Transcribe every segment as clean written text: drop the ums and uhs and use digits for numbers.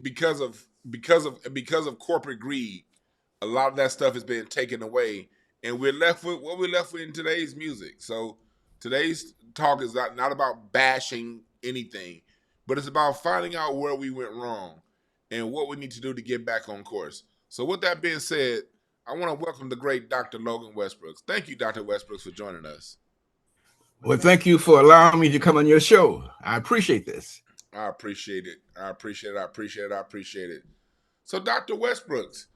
because of corporate greed, a lot of that stuff is being taken away, and we're left with what we're left with in today's music. So today's talk is not about bashing anything, but it's about finding out where we went wrong and what we need to do to get back on course. So with that being said, I want to welcome the great Dr. Logan Westbrooks. Thank you, Dr. Westbrooks, for joining us. Well, thank you for allowing me to come on your show. I appreciate this. I appreciate it. I appreciate it. I appreciate it. I appreciate it. So, Dr. Westbrooks,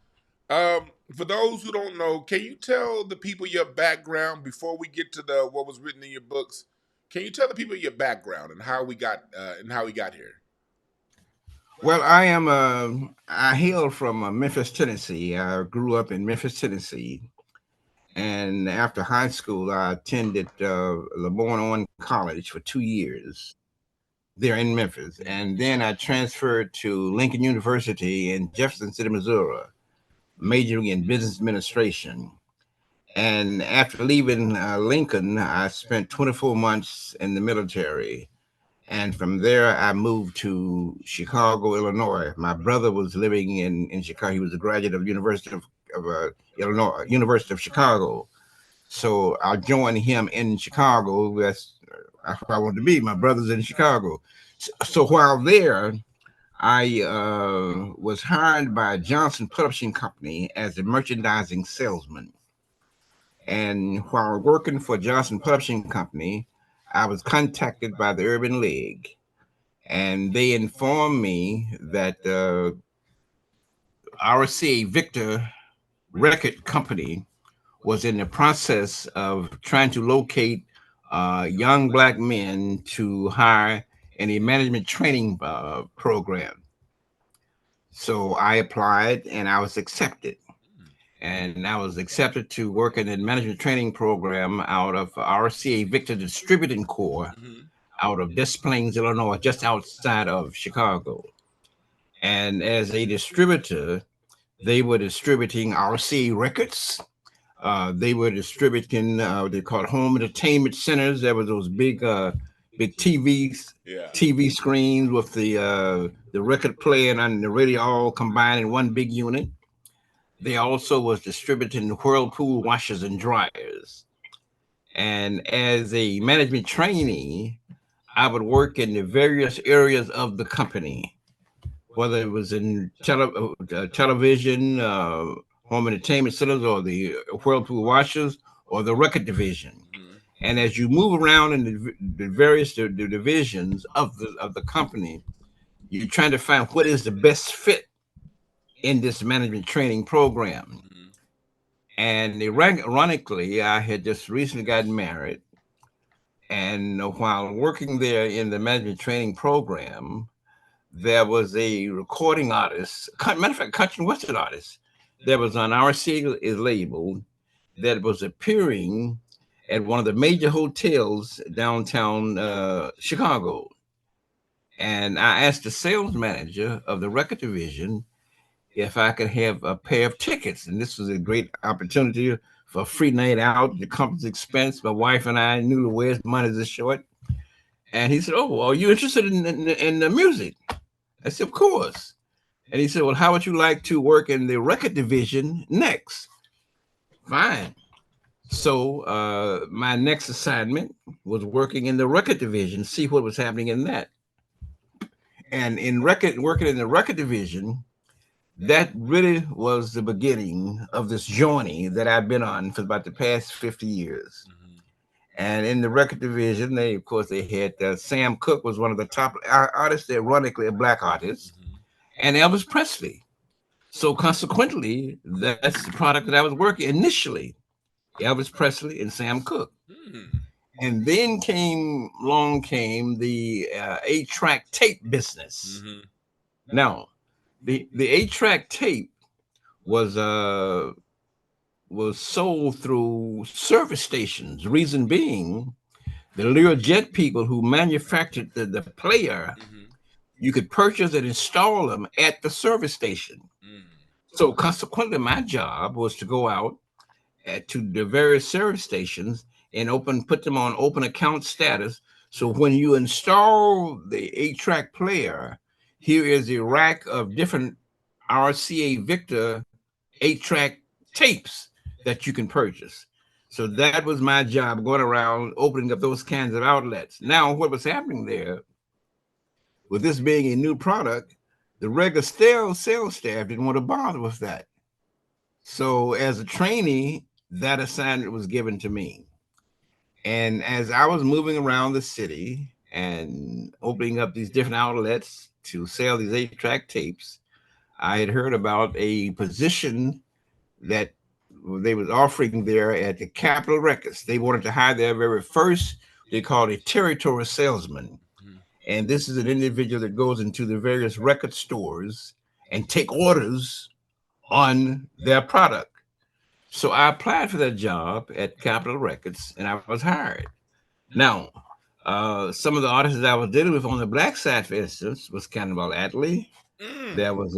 for those who don't know, can you tell the people your background before we get to the what was written in your books? Can you tell the people your background and how we got here? Well, I hail from Memphis, Tennessee. I grew up in Memphis, Tennessee. And after high school, I attended Lemoyne College for 2 years there in Memphis. And then I transferred to Lincoln University in Jefferson City, Missouri, majoring in business administration. And after leaving Lincoln, I spent 24 months in the military. And from there, I moved to Chicago, Illinois. My brother was living in Chicago. He was a graduate of Illinois, University of Chicago. So I joined him in Chicago. That's where I wanted to be. My brother's in Chicago. So while there, I was hired by Johnson Publishing Company as a merchandising salesman. And while working for Johnson Publishing Company, I was contacted by the Urban League, and they informed me that RCA Victor record company was in the process of trying to locate young Black men to hire in a management training program. So I applied and I was accepted. And I was accepted to work in a management training program out of RCA Victor Distributing Corps out of Des Plaines, Illinois, just outside of Chicago. And as a distributor, they were distributing RCA records. They were distributing they called home entertainment centers. There were those big TV screens with the record player and the radio all combined in one big unit. They also was distributing Whirlpool washers and dryers. And as a management trainee, I would work in the various areas of the company, whether it was in television, home entertainment centers, or the Whirlpool washers, or the record division. And as you move around in the various divisions of the company, you're trying to find what is the best fit in this management training program. And ironically, I had just recently gotten married. And while working there in the management training program, there was a recording artist, matter of fact, country and western artist, that was on RCA label that was appearing at one of the major hotels downtown Chicago. And I asked the sales manager of the record division if I could have a pair of tickets. And this was a great opportunity for a free night out, the company's expense. My wife and I knew where's money is short. And he said, "Oh, are you interested in the music?" I said, "Of course." And he said, "Well, how would you like to work in the record division next?" Fine. So my next assignment was working in the record division, see what was happening in that. And working in the record division, that really was the beginning of this journey that I've been on for about the past 50 years. And in the record division, they had Sam Cooke was one of the top artists, ironically a Black artist, and Elvis Presley. So consequently, that's the product that I was working initially, Elvis Presley and Sam Cooke. And then came the 8-track tape business. Now, the 8-track tape was sold through service stations. Reason being, the Learjet people who manufactured the player, you could purchase and install them at the service station. So consequently, my job was to go out to the various service stations and put them on open account status. So when you install the 8-track player, here is a rack of different RCA Victor 8-track tapes that you can purchase. So that was my job, going around opening up those kinds of outlets. Now, what was happening there, with this being a new product, the regular sales staff didn't want to bother with that. So as a trainee, that assignment was given to me. And as I was moving around the city and opening up these different outlets to sell these 8-track tapes, I had heard about a position that they was offering there at the Capitol Records. They wanted to hire their very first, they called it territory salesman. And this is an individual that goes into the various record stores and take orders on their product. So I applied for that job at Capitol Records and I was hired. Now, some of the artists that I was dealing with on the black side, for instance, was Cannonball Adderley. There was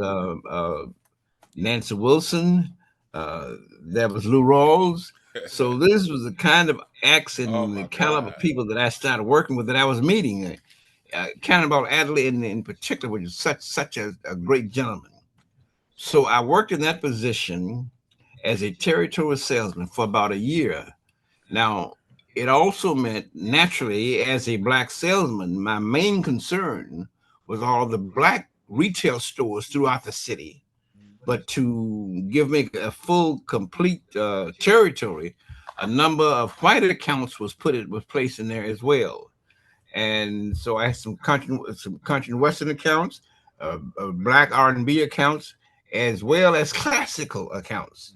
Nancy Wilson. There was Lou Rawls. So this was the kind of acts and the caliber of people that I started working with, that I was meeting. Cannonball Adderley in particular, which is such a great gentleman. So I worked in that position as a territory salesman for about a year. Now, it also meant, naturally, as a black salesman, my main concern was all the black retail stores throughout the city. But to give me a full, complete territory, a number of white accounts was placed in there as well. And so I had some country and western accounts, black R&B accounts, as well as classical accounts.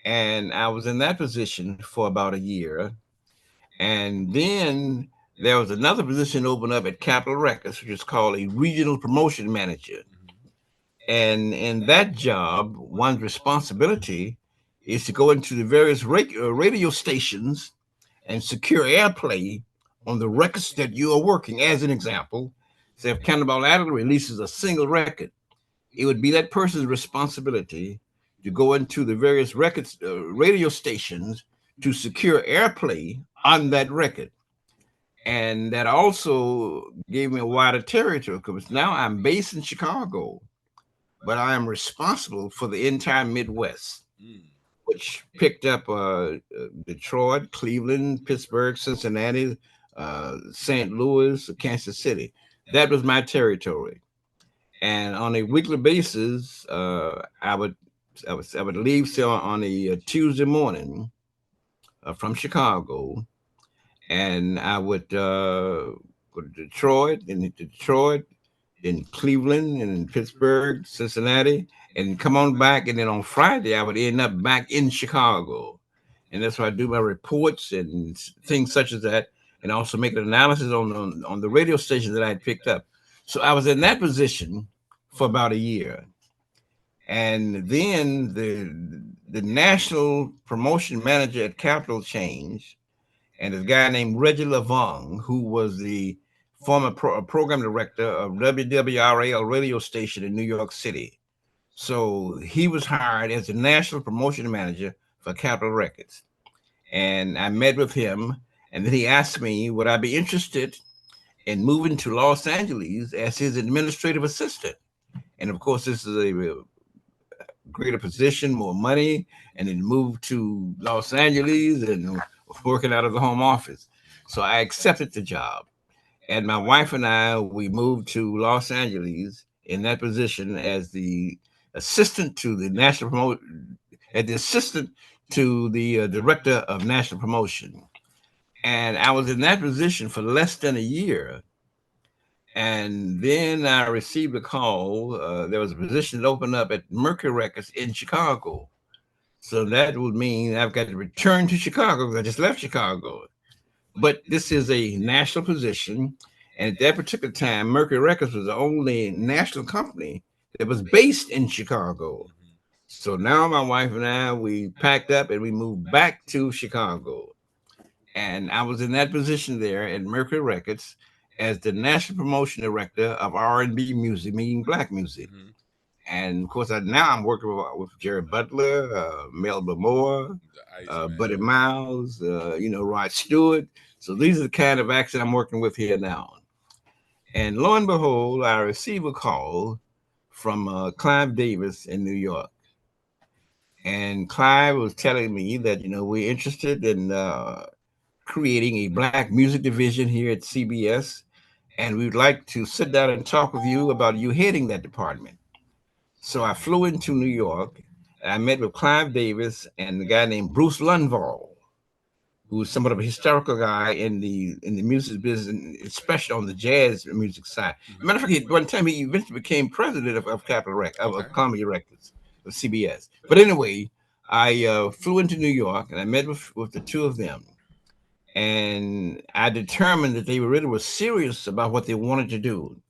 And I was in that position for about a year. And then there was another position open up at Capitol Records, which is called a regional promotion manager. And in that job, one's responsibility is to go into the various radio stations and secure airplay on the records that you are working. As an example, say if Cannonball Adderley releases a single record, it would be that person's responsibility to go into the various records, radio stations, to secure airplay on that record. And that also gave me a wider territory, because now I'm based in Chicago, but I am responsible for the entire Midwest, which picked up Detroit, Cleveland, Pittsburgh, Cincinnati, St. Louis, Kansas City. That was my territory. And on a weekly basis, I would leave say on a Tuesday morning from Chicago, and I would go to Detroit, in Cleveland, and in Pittsburgh, Cincinnati, and come on back. And then on Friday, I would end up back in Chicago. And that's where I do my reports and things such as that, and also make an analysis on the radio station that I had picked up. So I was in that position for about a year. And then the national promotion manager at Capitol changed, and this guy named Reggie Lavong, who was the former program director of WWRA radio station in New York City. So he was hired as the national promotion manager for Capitol Records. And I met with him, and then he asked me, would I be interested in moving to Los Angeles as his administrative assistant? And of course, this is a greater position, more money, and then moved to Los Angeles and working out of the home office. So I accepted the job. And my wife and I, we moved to Los Angeles in that position as the assistant to the national promotion, as the assistant to the director of national promotion. And I was in that position for less than a year. And then I received a call. There was a position that opened up at Mercury Records in Chicago. So that would mean I've got to return to Chicago because I just left Chicago. But this is a national position. And at that particular time, Mercury Records was the only national company that was based in Chicago. So now my wife and I, we packed up and we moved back to Chicago. And I was in that position there at Mercury Records as the national promotion director of R&B music, meaning black music. And of course, now I'm working with Jerry Butler, Melba Moore, Buddy Miles, Rod Stewart. So these are the kind of acts that I'm working with here now. And lo and behold, I receive a call from Clive Davis in New York. And Clive was telling me that, we're interested in creating a black music division here at CBS. And we'd like to sit down and talk with you about you heading that department. So I flew into New York. And I met with Clive Davis and a guy named Bruce Lundvall, who's somewhat of a historical guy in the music business, especially on the jazz music side. Matter of fact, one time he eventually became president of Capitol of Columbia Records of CBS. But anyway, I flew into New York and I met with the two of them, and I determined that they really were serious about what they wanted to do.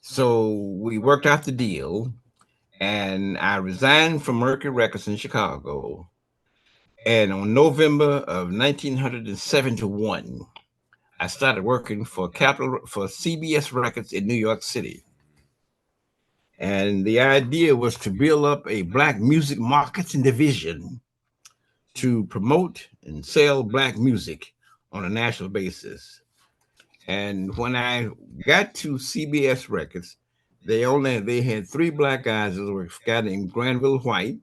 So we worked out the deal, and I resigned from Mercury Records in Chicago. And on November of 1971, I started working for CBS Records in New York City. And the idea was to build up a black music marketing division to promote and sell black music on a national basis. And when I got to CBS Records, they had three black guys. There was a guy named Granville White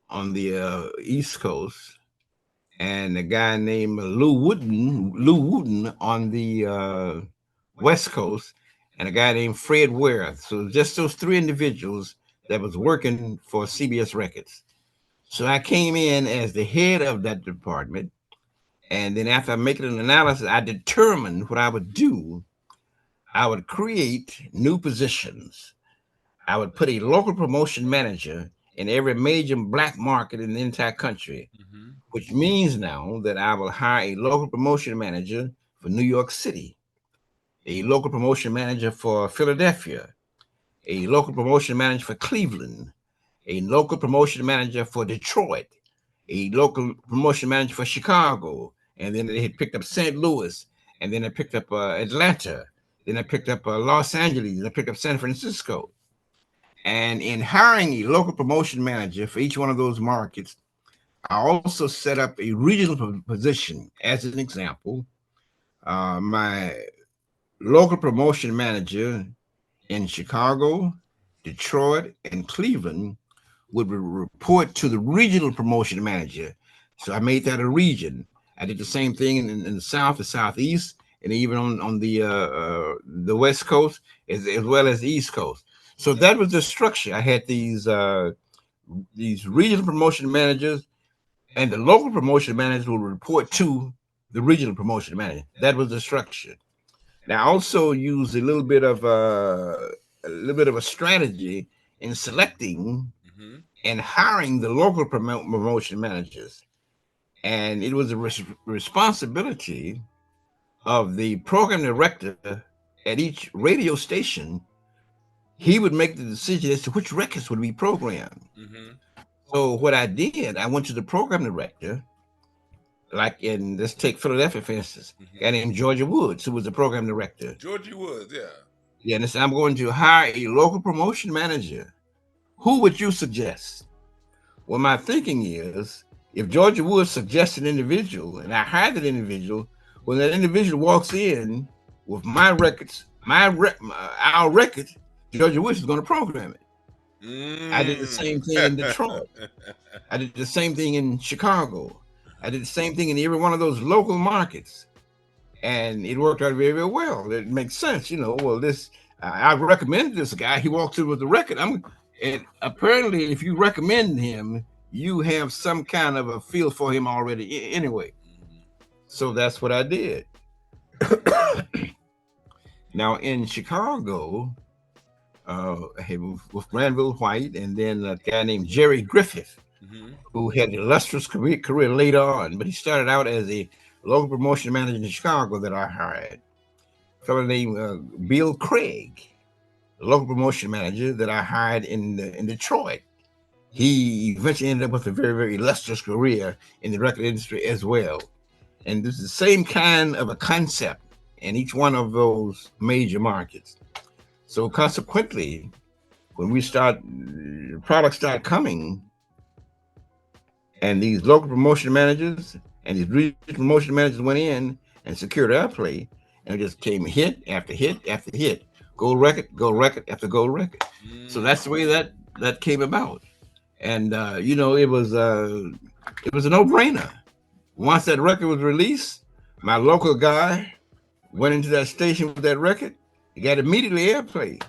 on the East Coast, and a guy named Lou Wooden on the West Coast, and a guy named Fred Ware. So just those three individuals that was working for CBS Records. So I came in as the head of that department, and then after making an analysis, I determined what I would do. I would create new positions. I would put a local promotion manager in every major black market in the entire country, which means now that I will hire a local promotion manager for New York City, a local promotion manager for Philadelphia, a local promotion manager for Cleveland, a local promotion manager for Detroit, a local promotion manager for Chicago, and then they had picked up St. Louis, and then I picked up Atlanta, then I picked up Los Angeles, and I picked up San Francisco. And in hiring a local promotion manager for each one of those markets, I also set up a regional position. As an example, my local promotion manager in Chicago, Detroit, and Cleveland would report to the regional promotion manager. So I made that a region. I did the same thing in the South, the Southeast, and even on the West Coast, as well as the East Coast. So that was the structure. I had these regional promotion managers, and the local promotion managers would report to the regional promotion manager. That was the structure. Now, I also used a little bit of a strategy in selecting and hiring the local promotion managers, and it was a responsibility of the program director at each radio station. He would make the decision as to which records would be programmed. So what I did, I went to the program director, like let's take Philadelphia, for instance, a guy named Georgia Woods, who was the program director. Georgia Woods, yeah. Yeah, and I'm going to hire a local promotion manager. Who would you suggest? Well, my thinking is, if Georgia Woods suggests an individual and I hire that individual, when that individual walks in with my records, our records, Georgia Woods is going to program it. I did the same thing in Detroit. I did the same thing in Chicago. I did the same thing in every one of those local markets. And it worked out very, very well. It makes sense, Well, I recommended this guy. He walks in with the record. And apparently, if you recommend him, you have some kind of a feel for him already anyway. So that's what I did. Now, in Chicago, with Granville White, and then a guy named Jerry Griffith, who had an illustrious career later on, but he started out as a local promotion manager in Chicago that I hired. A fellow named Bill Craig, a local promotion manager that I hired in Detroit. He eventually ended up with a very, very illustrious career in the record industry as well. And this is the same kind of a concept in each one of those major markets. So consequently, when products start coming, and these local promotion managers and these regional promotion managers went in and secured airplay, and it just came hit after hit after hit, gold record after gold record. So that's the way that came about. And it was a no-brainer. Once that record was released, my local guy went into that station with that record. It got immediately airplay,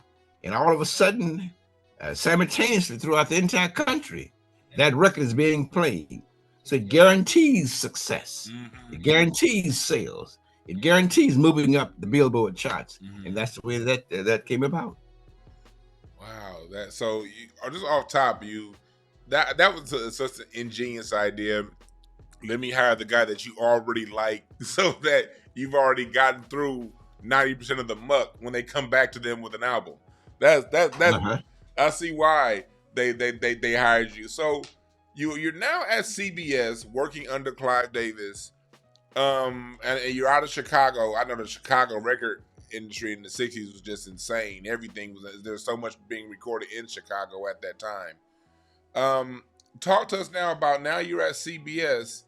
and all of a sudden, simultaneously throughout the entire country, that record is being played. So it guarantees success. It guarantees sales. It guarantees moving up the Billboard charts, and that's the way that came about. Wow, just off top, that was such an ingenious idea. Let me hire the guy that you already like, so that you've already gotten through 90% of the muck when they come back to them with an album. That's I see why they hired you. So you're now at CBS working under Clive Davis, and you're out of Chicago. I know the Chicago record industry in the 60s was just insane. There's so much being recorded in Chicago at that time. Talk to us now you're at CBS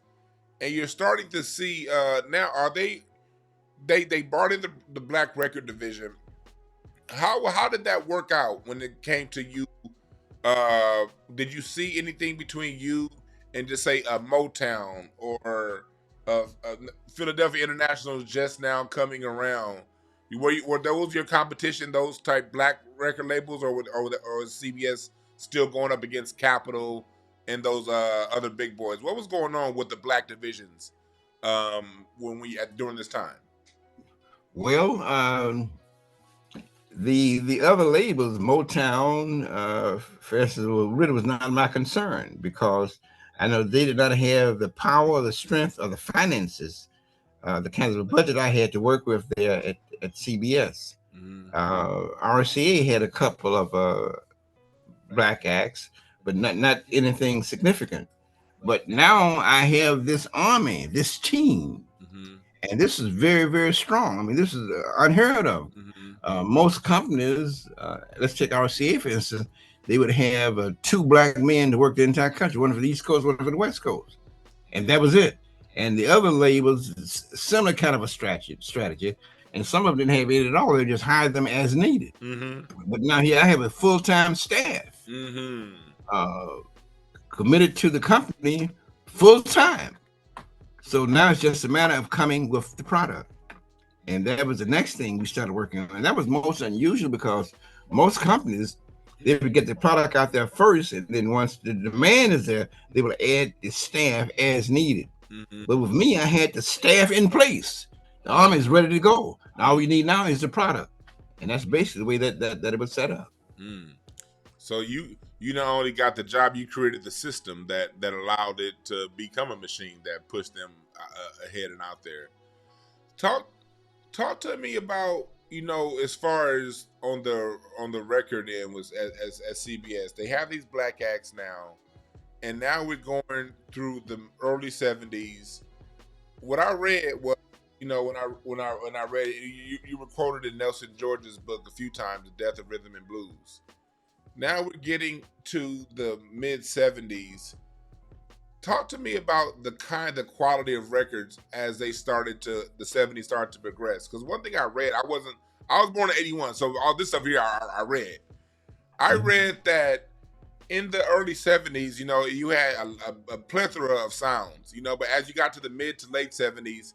and you're starting to see now are they brought in the black record division. How did that work out when it came to you? Did you see anything between you and just say Motown or Philadelphia International just now coming around? Were those your competition, those type black record labels, or was CBS still going up against Capitol and those other big boys? What was going on with the black divisions during this time? Well, the other labels, Motown, Festival, really was not my concern, because I know they did not have the power, the strength, or the finances, the kinds of budget I had to work with there at CBS. RCA had a couple of black acts, but not anything significant. But now I have this army, this team, and this is very, very strong. I mean, this is unheard of. Most companies, let's take RCA for instance, they would have 2 black men to work the entire country, one for the East Coast, one for the West Coast, and that was it. And the other labels, similar kind of a strategy, and some of them didn't have it at all. They just hired them as needed. But now here I have a full-time staff committed to the company full-time. So now it's just a matter of coming with the product. And that was the next thing we started working on. And that was most unusual, because most companies, they would get the product out there first, and then once the demand is there, they would add the staff as needed. But with me, I had the staff in place. The army is ready to go. All we need now is the product. And that's basically the way that it was set up. So you not only got the job, you created the system that allowed it to become a machine that pushed them ahead and out there. Talk to me about, as far as on the record end was as CBS. They have these black acts now, and now we're going through the early 70s. What I read was, when I read it, you were quoted in Nelson George's book a few times, The Death of Rhythm and Blues. Now we're getting to the mid 70s. Talk to me about the quality of records as the 70s started to progress. Because one thing I read, I was born in 81, so all this stuff here I read. I read that in the early 70s, you had a plethora of sounds, but as you got to the mid to late 70s,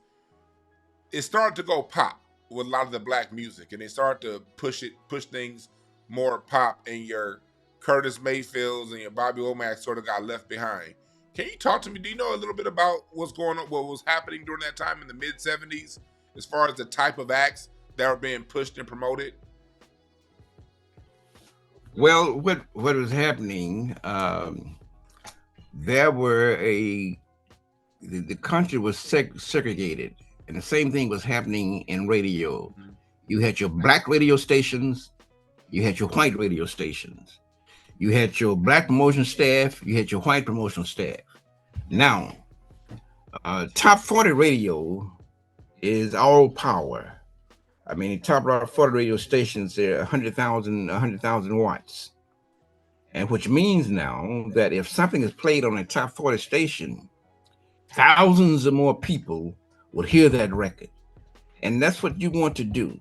it started to go pop with a lot of the black music, and they started to push things more pop, and your Curtis Mayfields and your Bobby Womack sort of got left behind. Can you talk to me? Do you know a little bit about what's going on, what was happening during that time in the mid 70s, as far as the type of acts that were being pushed and promoted? Well, what was happening? There were the country was segregated, and the same thing was happening in radio. You had your black radio stations, you had your white radio stations. You had your black promotion staff, you had your white promotional staff. Now, top 40 radio is all power. I mean, top 40 radio stations, they're 100,000 watts. And which means now that if something is played on a top 40 station, thousands of more people will hear that record. And that's what you want to do.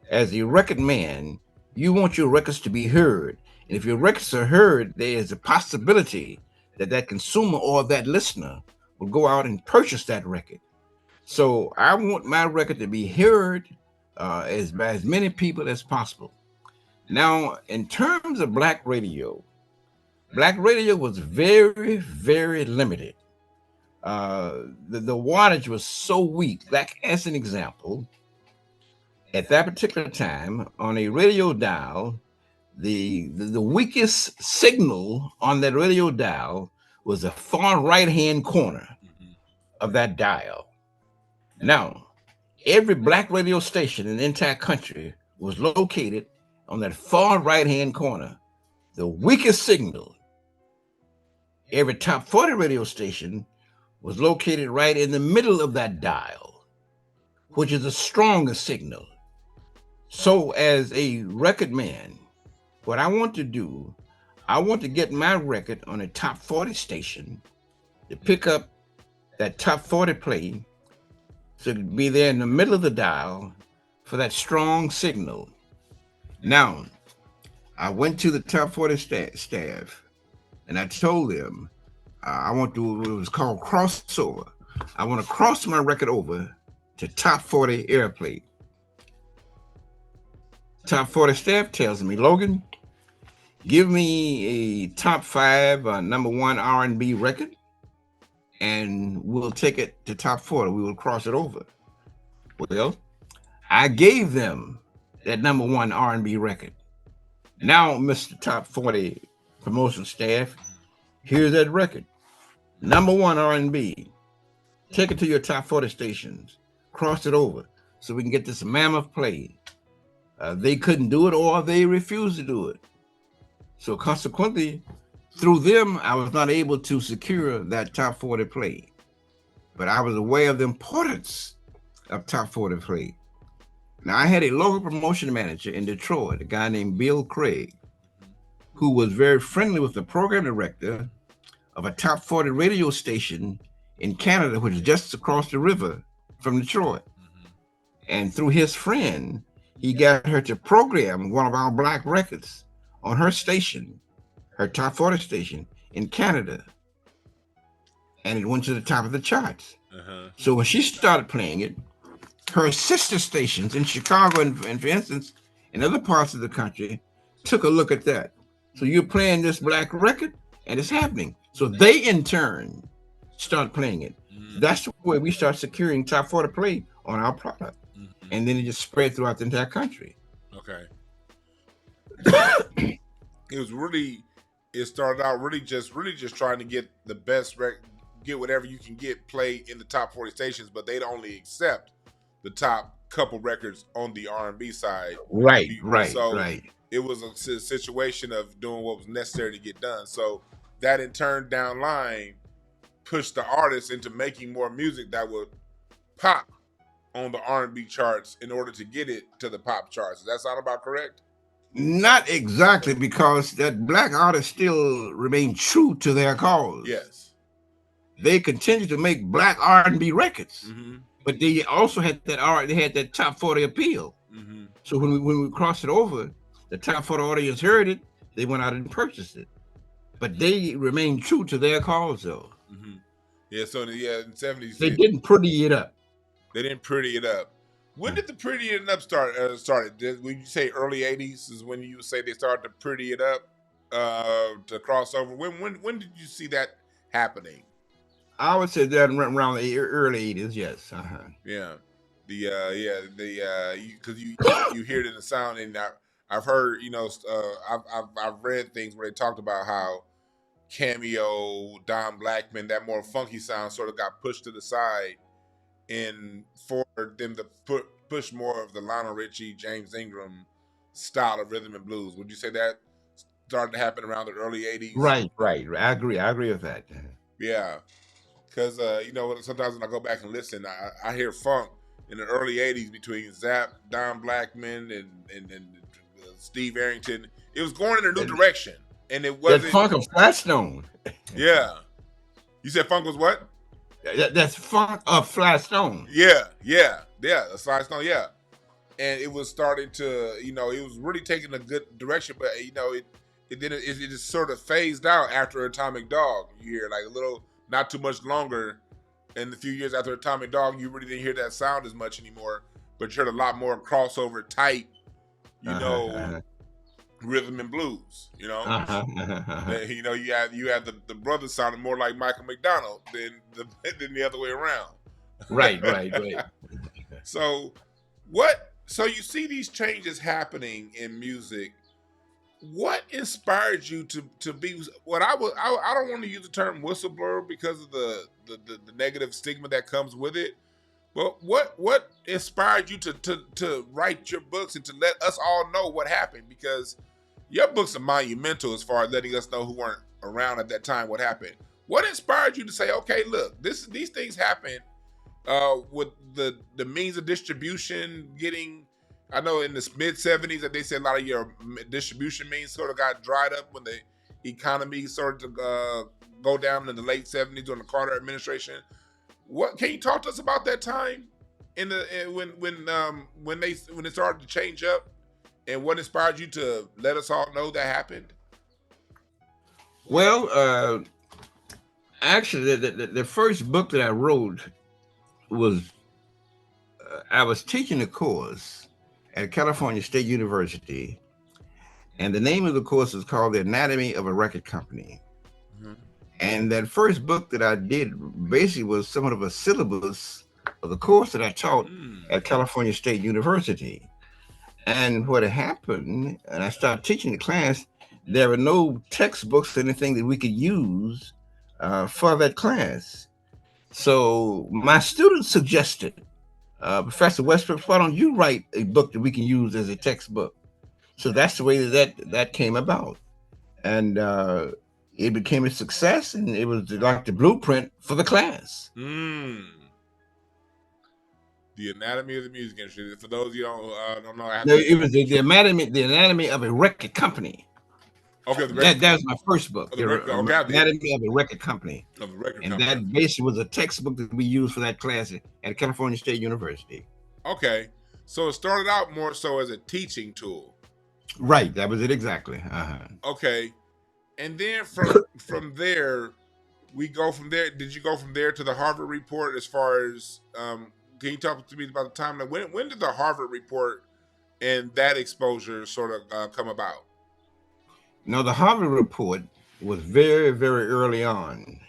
As a record man, you want your records to be heard. And if your records are heard, there is a possibility that that consumer or that listener will go out and purchase that record. So I want my record to be heard by as many people as possible. Now, in terms of black radio was very, very limited. The wattage was so weak. Like, as an example, at that particular time on a radio dial, the weakest signal on that radio dial was the far right hand corner of that dial. Now, every black radio station in the entire country was located on that far right hand corner, the weakest signal. Every top 40 radio station was located right in the middle of that dial, which is the strongest signal. So, as a record man, what I want to do, I want to get my record on a top 40 station to pick up that top 40 play, so to be there in the middle of the dial for that strong signal. Now, I went to the top 40 staff and I told them I want to, what was called crossover. I want to cross my record over to top 40 airplay. Top 40 staff tells me, Logan, give me a top 5 number 1 R&B record, and we'll take it to top 40. We will cross it over. Well, I gave them that number 1 R&B record. Now, Mr. Top 40 promotion staff, here's that record. Number 1 R&B. Take it to your top 40 stations. Cross it over so we can get this mammoth play. They couldn't do it, or they refused to do it. So consequently, through them, I was not able to secure that top 40 play. But I was aware of the importance of top 40 play. Now, I had a local promotion manager in Detroit, a guy named Bill Craig, who was very friendly with the program director of a top 40 radio station in Canada, which is just across the river from Detroit. And through his friend, he got her to program one of our black records on her station, her top 40 station in Canada. And it went to the top of the charts. So when she started playing it, her sister stations in Chicago and for instance, in other parts of the country, took a look at that. So you're playing this black record and it's happening. So they in turn start playing it. That's the way we start securing top 40 play on our product. And then it just spread throughout the entire country. Okay. It started out really just trying to get the best get whatever you can get play in the top 40 stations, but they'd only accept the top couple records on the R&B side. Right. It was a situation of doing what was necessary to get done. So that in turn down line pushed the artists into making more music that would pop on the R&B charts in order to get it to the pop charts. Does that sound about correct? Not exactly, because that black artists still remain true to their cause. Yes. They continue to make black R&B records, but they also had that top 40 appeal. So when we crossed it over, the top 40 audience heard it, they went out and purchased it. But they remained true to their cause, though. Yeah, so in the 70s, they didn't pretty it up. They didn't pretty it up. When did the prettying it up started? When you say early 80s is when you say they started to pretty it up to cross over. When did you see that happening? I would say that around the early 80s, yes. Yeah. Because you hear it in the sound, and I've heard, I've read things where they talked about how Cameo, Don Blackman, that more funky sound sort of got pushed to the side, and for them to push more of the Lionel Richie, James Ingram style of rhythm and blues. Would you say that started to happen around the early 80s? Right. I agree with that. Yeah. Because, sometimes when I go back and listen, I hear funk in the early 80s between Zapp, Don Blackman, and Steve Arrington. It was going in a new direction. And it wasn't... That funk of Flatstone. Yeah. You said funk was what? That's Funk of Fly Stone. Yeah, a Sly Stone, yeah. And it was starting to, it was really taking a good direction, but it just sort of phased out after Atomic Dog. You hear like a little, not too much longer. In the few years after Atomic Dog, you really didn't hear that sound as much anymore, but you heard a lot more crossover type, rhythm and blues. You had the brothers sounding more like Michael McDonald than the other way around. Right. So you see these changes happening in music. What inspired you to be what I don't want to use the term whistleblower because of the negative stigma that comes with it. But what inspired you to write your books and to let us all know what happened? Because your books are monumental as far as letting us know who weren't around at that time what happened. What inspired you to say, okay, look, these things happen with the means of distribution getting. I know in the mid 70s that they said a lot of your distribution means sort of got dried up when the economy started to go down in the late 70s during the Carter administration. What can you talk to us about that time when it started to change up, and what inspired you to let us all know that happened? Well, actually, the first book that I wrote was I was teaching a course at California State University, and the name of the course is called The Anatomy of a Record Company. Mm-hmm. And that first book that I did basically was somewhat of a syllabus of the course that I taught at California State University. And what happened, and I started teaching the class, there were no textbooks or anything that we could use for that class. So my students suggested, Professor Westbrooks, why don't you write a book that we can use as a textbook? So that's the way that came about. And it became a success, and it was like the blueprint for the class. The Anatomy of the Music Industry. For those you don't know, it was the anatomy of a record company. Okay, that was my first book. The Anatomy of a Record Company. That basically was a textbook that we used for that class at California State University. Okay, so it started out more so as a teaching tool. Right, that was it exactly. Okay, and then from there, we go from there. Did you go from there to the Harvard Report? As far as can you talk to me about the timeline? When did the Harvard Report and that exposure sort of come about? No, the Harvard Report was very, very early on.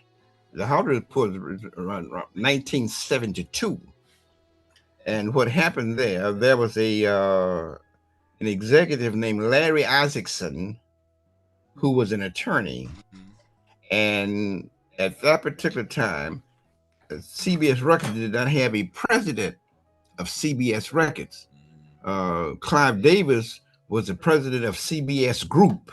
The Harvard Report was around 1972. And what happened there was an executive named Larry Isaacson, who was an attorney. And at that particular time, CBS Records did not have a president of CBS Records. Clive Davis was the president of CBS Group,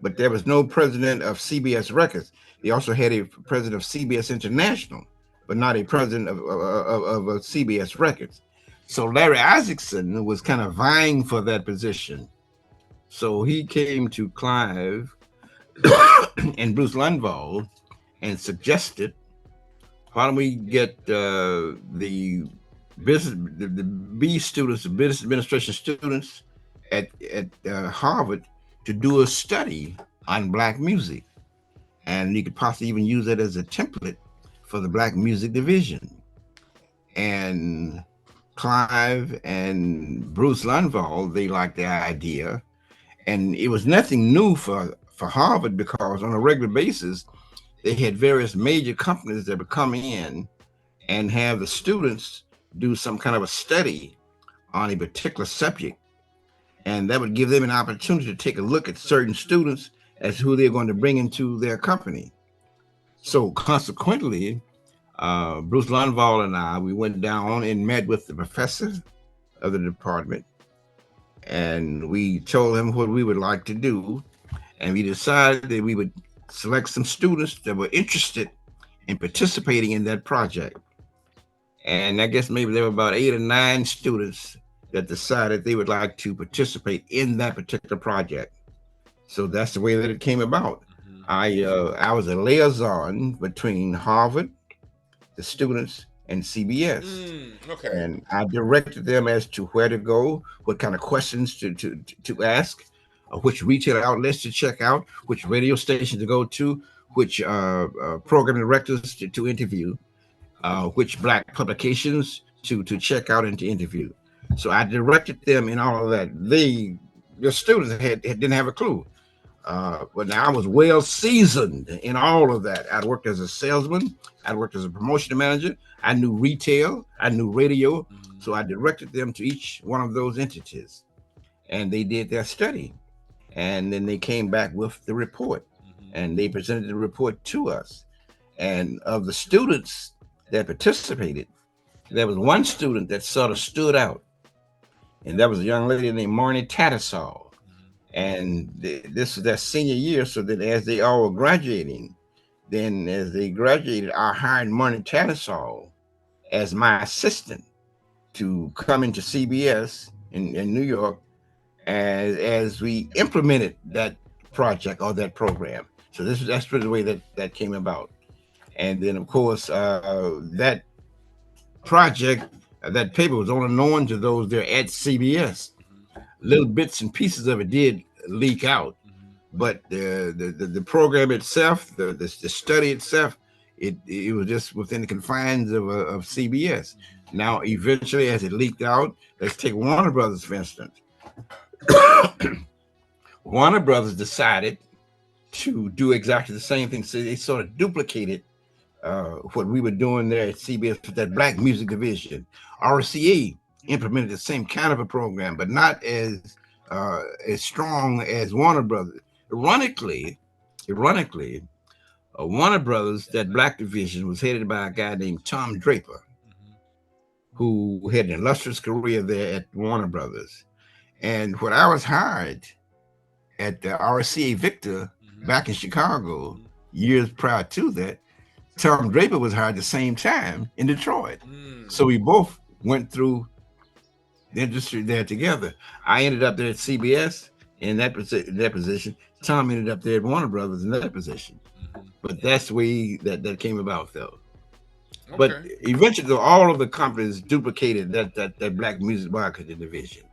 but there was no president of CBS Records. They also had a president of CBS International, but not a president of CBS Records. So Larry Isaacson was kind of vying for that position. So he came to Clive and Bruce Lundvall and suggested, why don't we get the B students, the business administration students at Harvard to do a study on Black music, and you could possibly even use that as a template for the Black music division. And Clive and Bruce Lundvall, they liked the idea, and it was nothing new for Harvard, because on a regular basis they had various major companies that would come in and have the students do some kind of a study on a particular subject. And that would give them an opportunity to take a look at certain students as who they're going to bring into their company. So consequently, Bruce Lundvall and I, we went down and met with the professor of the department, and we told him what we would like to do. And we decided that we would select some students that were interested in participating in that project. And I guess maybe there were about 8 or 9 students that decided they would like to participate in that particular project. So that's the way that it came about. I was a liaison between Harvard the students, and CBS. Okay. And I directed them as to where to go, what kind of questions to ask, which retail outlets to check out, which radio stations to go to, which program directors to interview, which black publications to check out and to interview. So I directed them in all of that. The students didn't have a clue. But now I was well seasoned in all of that. I'd worked as a salesman. I'd worked as a promotion manager. I knew retail. I knew radio. So I directed them to each one of those entities. And they did their study. And then they came back with the report. And they presented the report to us. And of the students that participated, there was one student that sort of stood out. And that was a young lady named Marnie Tattersall. And this was their senior year. So then as they all were graduating, then as they graduated, I hired Marnie Tattersall as my assistant to come into CBS in New York as we implemented that project or that program. So that's the way that came about. And then, of course, that project, that paper was only known to those there at CBS. Little bits and pieces of it did leak out, but the program itself, the study itself, it was just within the confines of CBS. Now, eventually, as it leaked out, let's take Warner Brothers, for instance. Warner Brothers decided to do exactly the same thing. So they sort of duplicated what we were doing there at CBS with that black music division. RCA implemented the same kind of a program, but not as strong as Warner Brothers. Ironically, Warner Brothers, that black division, was headed by a guy named Tom Draper, who had an illustrious career there at Warner Brothers. And when I was hired at the RCA Victor back in Chicago, years prior to that, Tom Draper was hired at the same time in Detroit. So we both went through the industry there together. I ended up there at CBS in that position. Tom ended up there at Warner Brothers in that position. But that's the way that came about, though. Okay. But eventually, all of the companies duplicated that black music marketing division.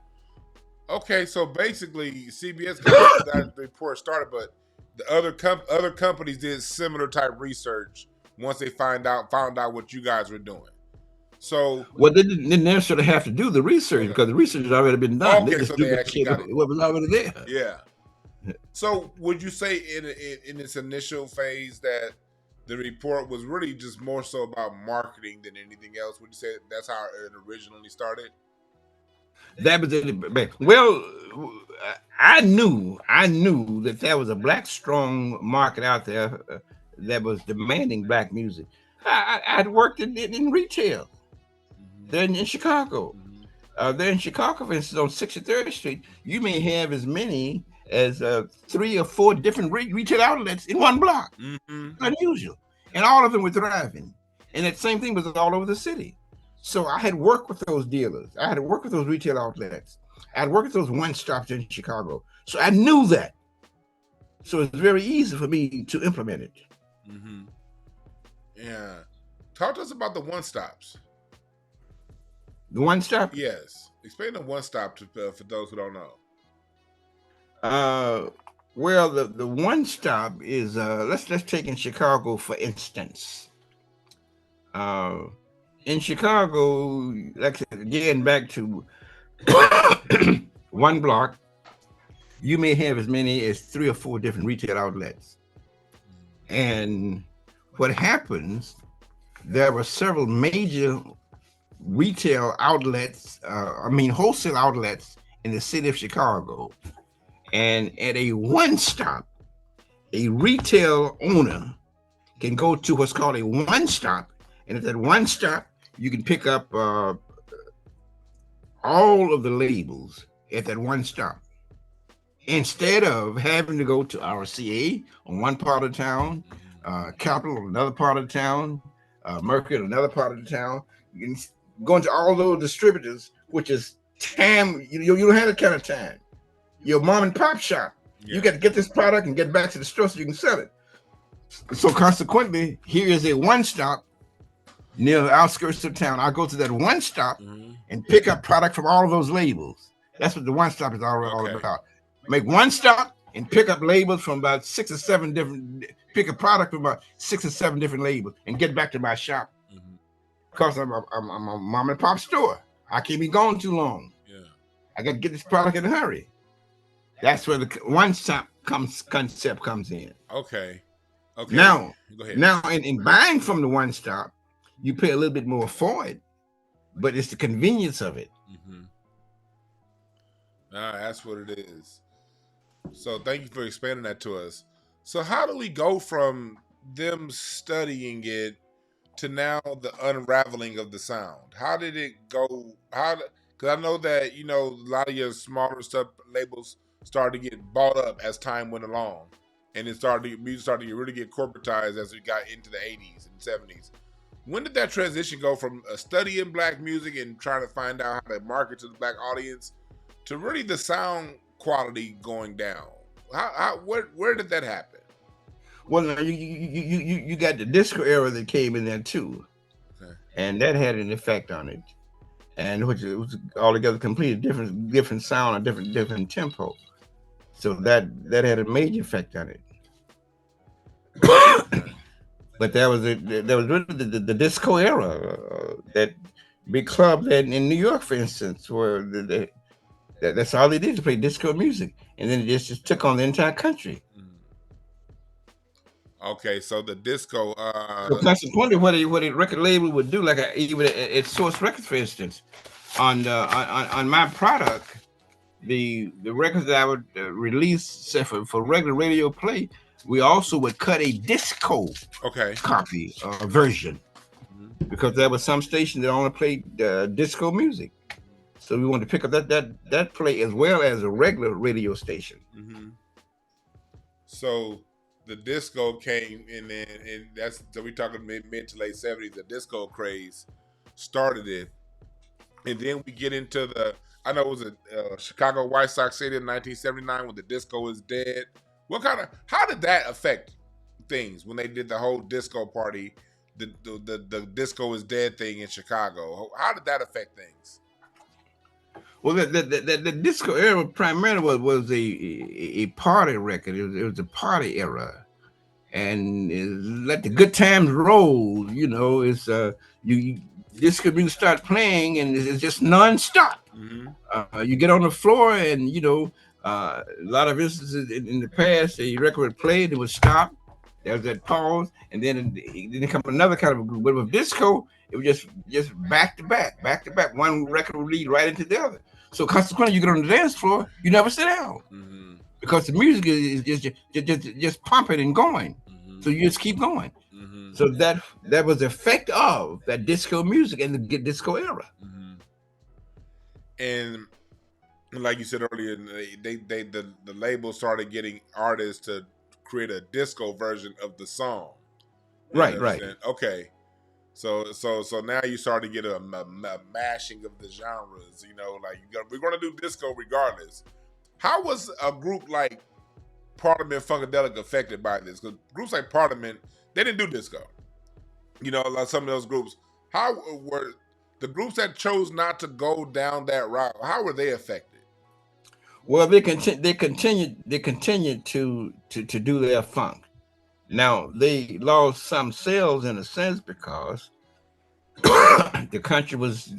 Okay, so basically, CBS got that report started, but the other companies did similar type research once they found out what you guys were doing. So, well, they didn't necessarily have to do the research because the research had already been done. Okay, so they actually got it. What was already there. Yeah. So, would you say in its initial phase that the report was really just more so about marketing than anything else? Would you say that's how it originally started? That was it. Well, I knew that there was a black strong market out there that was demanding black music. I'd worked in retail there in Chicago. There in Chicago, for instance, on 63rd Street, you may have as many as 3 or 4 different retail outlets in one block. Unusual. And all of them were thriving. And that same thing was all over the city. So I had worked with those dealers. I had worked with those retail outlets. I had worked with those one-stops in Chicago. So I knew that. So it's very easy for me to implement it. Yeah. Talk to us about the one-stops. The one-stop? Yes. Explain the one-stop for those who don't know. Well, the one-stop is, let's take in Chicago, for instance. In Chicago, like again, back to one block, you may have as many as 3 or 4 different retail outlets. And what happens, there were several major retail outlets, wholesale outlets in the city of Chicago. And at a one-stop, a retail owner can go to what's called a one-stop. And at that one-stop, you can pick up all of the labels at that one stop. Instead of having to go to RCA on one part of town, Capital on another part of town, Mercury on another part of the town, you can go into all those distributors, which is time. You don't have that kind of time. Your mom and pop shop, you got to get this product and get back to the store so you can sell it. So consequently, here is a one stop near the outskirts of town. I go to that one stop Mm-hmm. and pick up product from all of those labels. That's what the one stop is all Okay. about. Make one stop and pick up labels from about 6 or 7 different, pick a product from about 6 or 7 different labels and get back to my shop. Mm-hmm. Because I'm a mom and pop store. I can't be gone too long. Yeah. I got to get this product in a hurry. That's where the one stop concept comes in. Okay. Okay. Now, go ahead. In buying from the one stop, you pay a little bit more for it, but it's the convenience of it. Mm-hmm. That's what it is. So thank you for explaining that to us. So how do we go from them studying it to now the unraveling of the sound? How did it go? Because I know that, you know, a lot of your smaller stuff labels started to get bought up as time went along, and music started to really get corporatized as we got into the 80s and 70s. When did that transition go from studying black music and trying to find out how to market to the black audience to really the sound quality going down? Where did that happen? Well, you got the disco era that came in there too, okay, and that had an effect on it, and which it was altogether completely different sound, a different tempo. So that had a major effect on it. But that was really the disco era, that big club in New York, for instance, where that's all they did, to play disco music, and then it just took on the entire country. Okay, so the disco. So consequently, what a record label would do, like even at Source Records, for instance, on my product, the records that I would release for regular radio play, we also would cut a disco copy version, because there was some station that only played disco music. So we wanted to pick up that play as well as a regular radio station. Mm-hmm. So the disco came in, and that's, so we talking mid to late 70s. The disco craze started it, and then we get into I know it was a Chicago White Sox Stadium in 1979 when the disco is dead. How did that affect things when they did the whole disco party, the disco is dead thing in Chicago? How did that affect things? Well, the disco era primarily was a party record. It was a party era, and let the good times roll. You know, it's disco music start playing, and it's just nonstop. Mm-hmm. You get on the floor, and you know, a lot of instances in the past, a record would play, it would stop. There was that pause, and then it come another kind of group. But with disco, it was just back to back. One record would lead right into the other. So consequently, you get on the dance floor, you never sit down, mm-hmm, because the music is just pumping and going. Mm-hmm. So you just keep going. Mm-hmm. So that was the effect of that disco music and the disco era. Mm-hmm. And like you said earlier, the label started getting artists to create a disco version of the song. Right. Okay. So now you start to get a mashing of the genres. You know, like we're going to do disco regardless. How was a group like Parliament Funkadelic affected by this? Because groups like Parliament, they didn't do disco. You know, like some of those groups. How were the groups that chose not to go down that route? How were they affected? Well, they continued to do their funk. Now, they lost some sales in a sense because the country was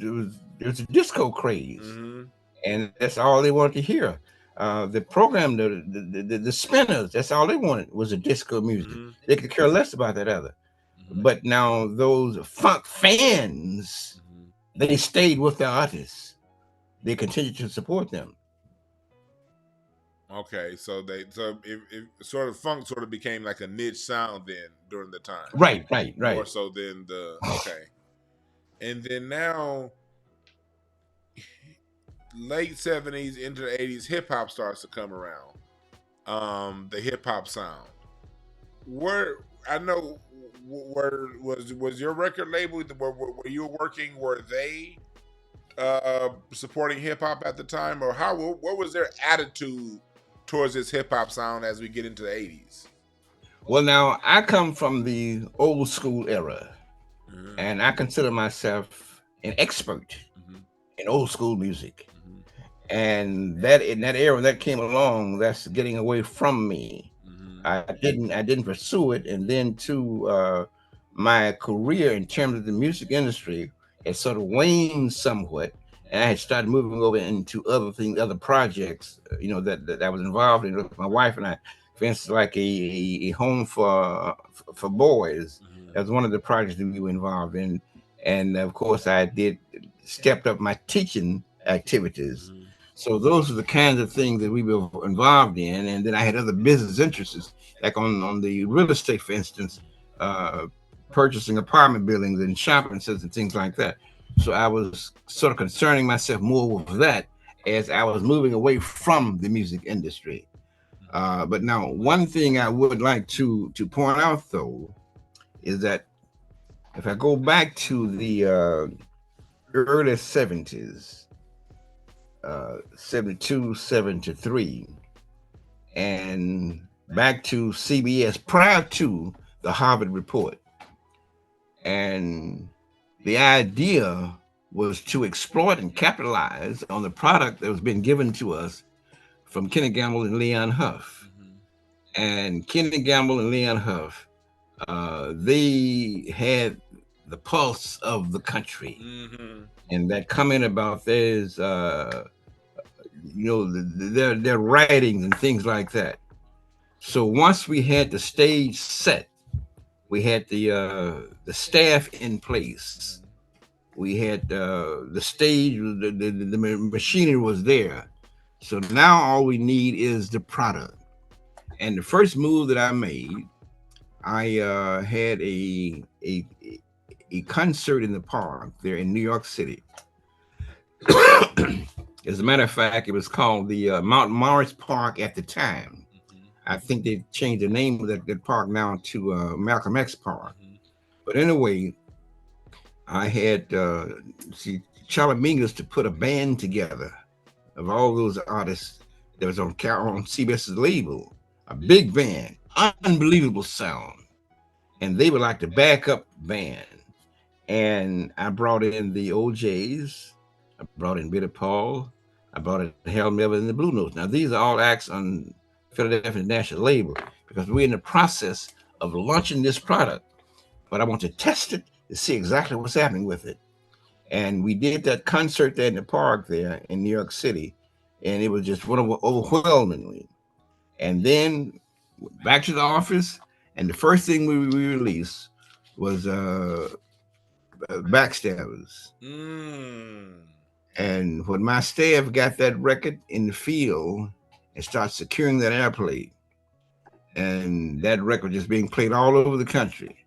a disco craze, mm-hmm, and that's all they wanted to hear. The program, the spinners, that's all they wanted was a disco music. Mm-hmm. They could care less about that other. Mm-hmm. But now those funk fans, mm-hmm, they stayed with the artists. They continued to support them. Okay, so it sort of funk sort of became like a niche sound then during the time. Right. More so than okay. And then now, late 70s into the 80s, hip hop starts to come around. The hip hop sound. Was your record label, were you working, were they supporting hip hop at the time, or what was their attitude towards this hip hop sound as we get into the 80s? Well, now I come from the old school era. Mm-hmm. and I consider myself an expert in old school music. And that in that era that came along, that's getting away from me. I didn't pursue it, and then my career in terms of the music industry had sort of waned somewhat, and I had started moving over into other things, other projects, that I was involved in with my wife and I. For instance, like a home for boys. That was one of the projects that we were involved in, and of course, I did stepped up my teaching activities. So those are the kinds of things that we were involved in, and then I had other business interests, like on the real estate, for instance, uh, purchasing apartment buildings and shopping centers and things like that. So I was sort of concerning myself more with that as I was moving away from the music industry. But now, one thing I would like to point out though is that if I go back to the early 70s, 72, 73, and back to CBS prior to the Harvard report. And the idea was to exploit and capitalize on the product that was being given to us from Kenny Gamble and Leon Huff. And Kenny Gamble and Leon Huff, they had the pulse of the country. And that comment about there's their writings and things like that. So once we had the stage set, we had the staff in place, we had the stage, the machinery was there. So now all we need is the product. And the first move that I made, I had a concert in the park there in New York City. As a matter of fact, it was called the Mount Morris Park at the time. I think they changed the name of that park now to Malcolm X Park. But anyway, I had Charlie Mingus to put a band together of all those artists that was on CBS's label, a big band, unbelievable sound. And they were like the backup band. And I brought in the OJs, I brought in Billy Paul, I brought in Harold Melvin and the Blue Notes. Now, these are all acts on Philadelphia National label because we're in the process of launching this product. But I want to test it to see exactly what's happening with it. And we did that concert there in the park there in New York City, and it was just overwhelmingly. And then back to the office, and the first thing we released was Backstabbers. And when my staff got that record in the field and started securing that airplay, and that record just being played all over the country.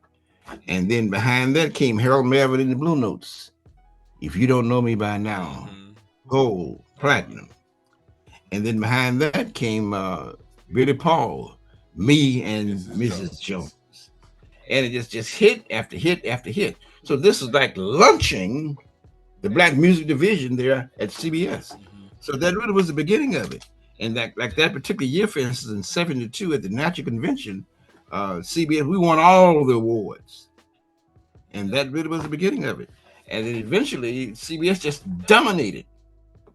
And then behind that came Harold Melvin and the Blue Notes. If You Don't Know Me By Now, gold, platinum. And then behind that came Billy Paul, Me and Mrs. Jones. And it just hit after hit after hit. So this is like launching the Black music division there at CBS. So that really was the beginning of it. And that particular year, for instance, in 72 at the National Convention, CBS, we won all the awards. And that really was the beginning of it. And then eventually CBS just dominated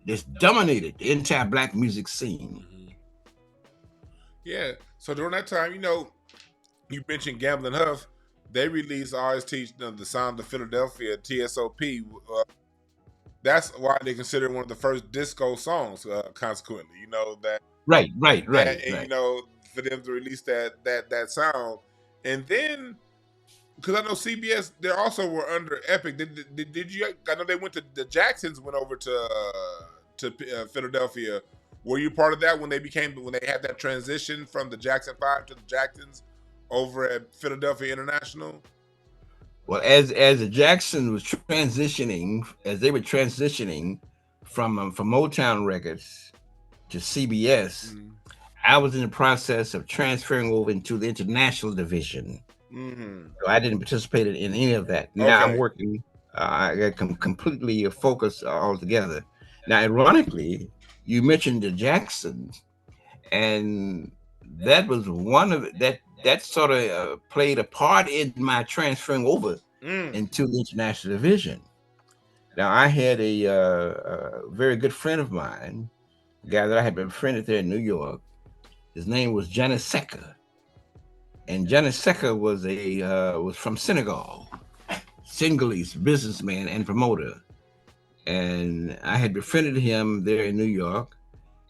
the entire Black music scene. Yeah. So during that time, you mentioned Gamble and Huff. They released RST, The Sound of Philadelphia, TSOP. That's why they consider one of the first disco songs. Consequently, that. Right. And for them to release that sound, and then because I know CBS, they also were under Epic. Did you? I know they went to the Jacksons. Went over to Philadelphia. Were you part of that when they had that transition from the Jackson 5 to the Jacksons over at Philadelphia International? Well, as the Jackson was transitioning, as they were transitioning from Motown Records to CBS, I was in the process of transferring over into the international division. So I didn't participate in any of that. Now I'm working. I got completely focused altogether. Now, ironically, you mentioned the Jacksons, and that was one of that sort of played a part in my transferring over into the international division. Now, I had a very good friend of mine, a guy that I had befriended there in New York. His name was Johnny Secker, and Johnny Secker was from Senegal, Senegalese businessman and promoter. And I had befriended him there in New York,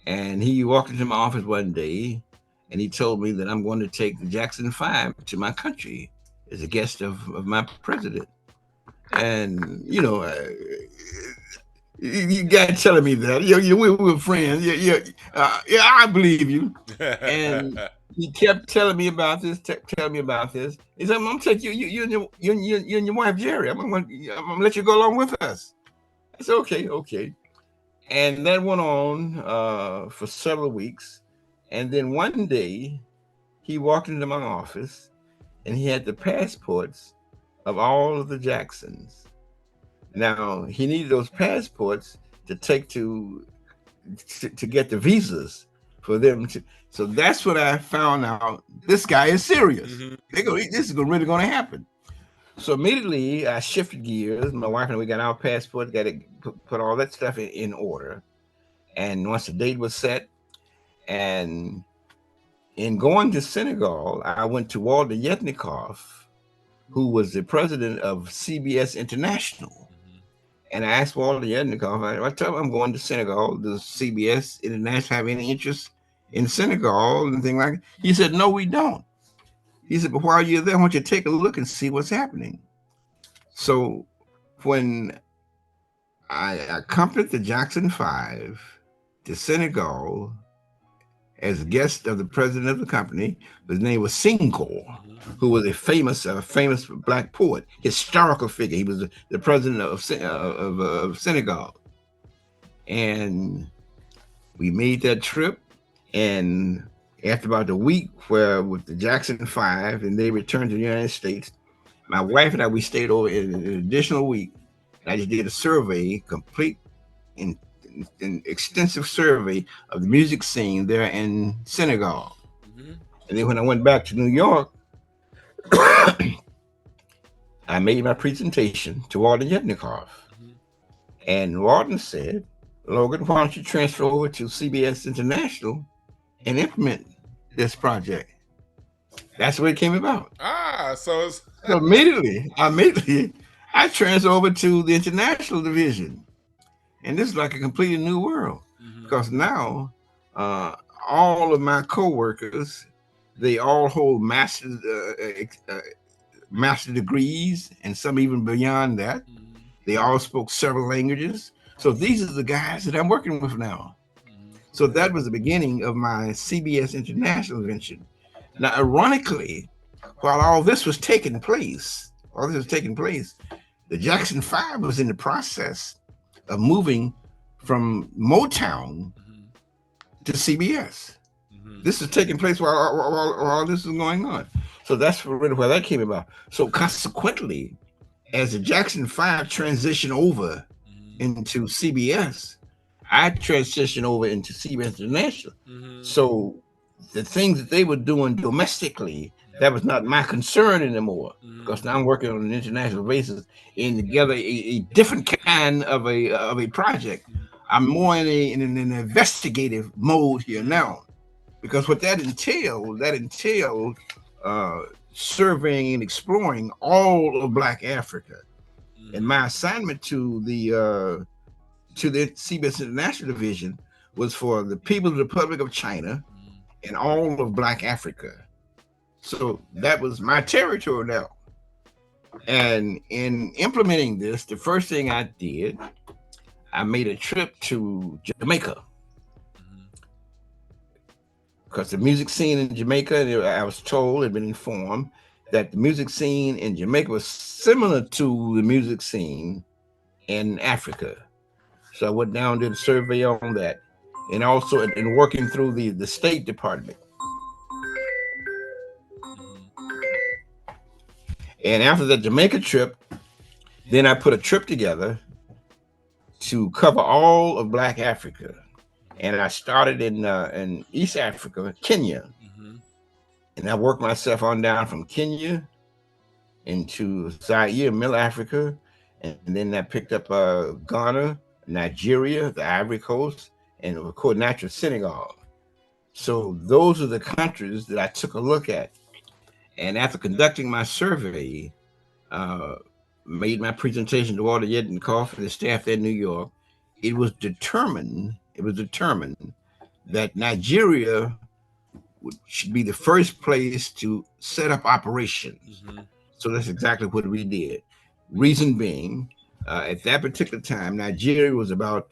and he walked into my office one day, and he told me that I'm going to take the Jackson 5 to my country as a guest of my president. And you got telling me that we were friends. Yeah, I believe you. And he kept telling me about this. Telling me about this. He said, "I'm gonna take you and your wife Jerry. I'm gonna let you go along with us." I said, "Okay." And that went on for several weeks. And then one day, he walked into my office, and he had the passports of all of the Jacksons. Now, he needed those passports to take to get the visas for them to. So that's when I found out this guy is serious. This is really going to happen. So immediately I shifted gears. My wife and we got our passports, got to put all that stuff in order. And once the date was set, and in going to Senegal, I went to Walter Yetnikoff, who was the president of CBS International. And I asked Walter Yetnikoff, I told him I'm going to Senegal. Does CBS International have any interest in Senegal and things like that? He said, "No, we don't." He said, "But while you're there, I want you to take a look and see what's happening." So when I accompanied the Jackson 5 to Senegal as a guest of the president of the company, his name was Senghor, who was a famous black poet, historical figure. He was the president of Senegal. And we made that trip. And after about a week with the Jackson 5, and they returned to the United States, my wife and I, we stayed over in an additional week. And I just did a survey, complete and extensive survey of the music scene there in Senegal. And then when I went back to New York, I made my presentation to Walter Yetnikoff. And Walton said, "Logan, why don't you transfer over to CBS International and implement this project?" That's what it came about. So immediately, I transferred over to the international division. And this is like a completely new world. Because now all of my co-workers, they all hold master degrees, and some even beyond that. They all spoke several languages. So these are the guys that I'm working with now. So that was the beginning of my CBS International venture. Now, ironically, while all this was taking place, the Jackson 5 was in the process of moving from Motown to CBS. This is taking place while all this is going on. So that's really where that came about. So consequently, as the Jackson 5 transitioned over into CBS, I transitioned over into CBS International. So the things that they were doing domestically, that was not my concern anymore, because now I'm working on an international basis in together a different kind of a project. I'm more in an investigative mode here now, because what that entailed surveying and exploring all of Black Africa. And my assignment to the CBS International Division was for the People's Republic of China and all of Black Africa. So that was my territory now. And in implementing this, the first thing I did, I made a trip to Jamaica. Because the music scene in Jamaica, I was told, had been informed that the music scene in Jamaica was similar to the music scene in Africa. So I went down and did a survey on that. And also in working through the State Department. And after the Jamaica trip, then I put a trip together to cover all of Black Africa. And I started in East Africa, Kenya. And I worked myself on down from Kenya into Zaire, Middle Africa, and then that picked up Ghana, Nigeria, the Ivory Coast, and of course, natural Senegal. So those are the countries that I took a look at. And after conducting my survey, uh, made my presentation to all the Yed and Coffee, the staff in New York, it was determined that Nigeria should be the first place to set up operations. Mm-hmm. So that's exactly what we did. Reason being, at that particular time, Nigeria was about